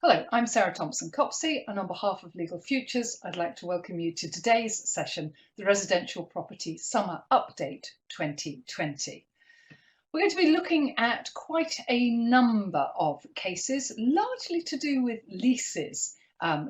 Hello, I'm Sarah Thompson Copsey, and on behalf of Legal Futures, I'd like to welcome you to today's session, the Residential Property Summer Update 2020. We're going to be looking at quite a number of cases, largely to do with leases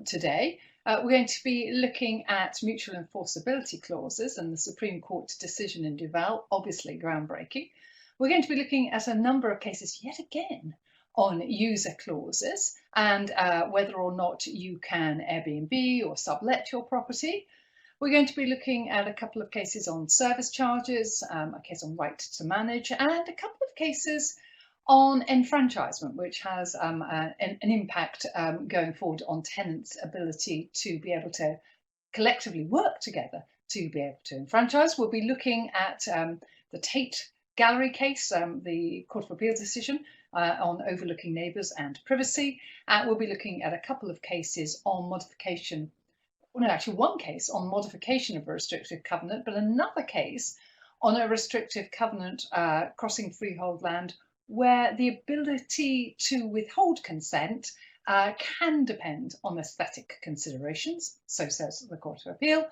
today. We're going to be looking at mutual enforceability clauses and the Supreme Court decision in Duval, obviously groundbreaking. We're going to be looking at a number of cases yet again on user clauses and whether or not you can Airbnb or sublet your property. We're going to be looking at a couple of cases on service charges, a case on right to manage, and a couple of cases on enfranchisement, which has an impact going forward on tenants' ability to be able to collectively work together to be able to enfranchise. We'll be looking at the Tate Gallery case, the Court of Appeal decision on overlooking neighbours and privacy. We'll be looking at a couple of cases on modification, well, no, actually one case on modification of a restrictive covenant, but another case on a restrictive covenant crossing freehold land where the ability to withhold consent can depend on aesthetic considerations, so says the Court of Appeal.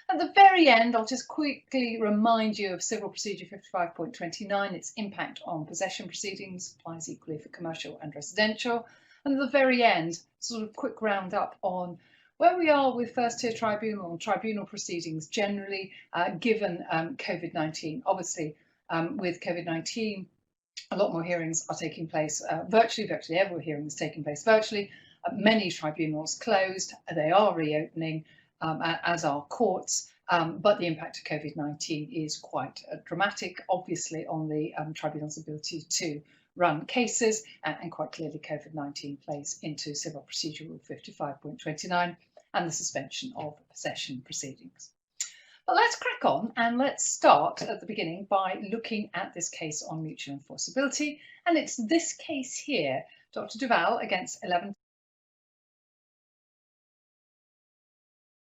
At the very end, I'll just quickly remind you of Civil Procedure 55.29, its impact on possession proceedings, applies equally for commercial and residential. And at the very end, sort of quick roundup on where we are with first tier tribunal and tribunal proceedings generally, given COVID-19. Obviously, with COVID-19, a lot more hearings are taking place virtually every hearing is taking place virtually. Many tribunals closed, they are reopening, as are courts, but the impact of COVID-19 is quite dramatic, obviously, on the tribunal's ability to run cases, and quite clearly COVID-19 plays into Civil Procedure Rule 55.29 and the suspension of possession proceedings. But let's crack on and let's start at the beginning by looking at this case on mutual enforceability, and it's this case here, Dr. Duval against 11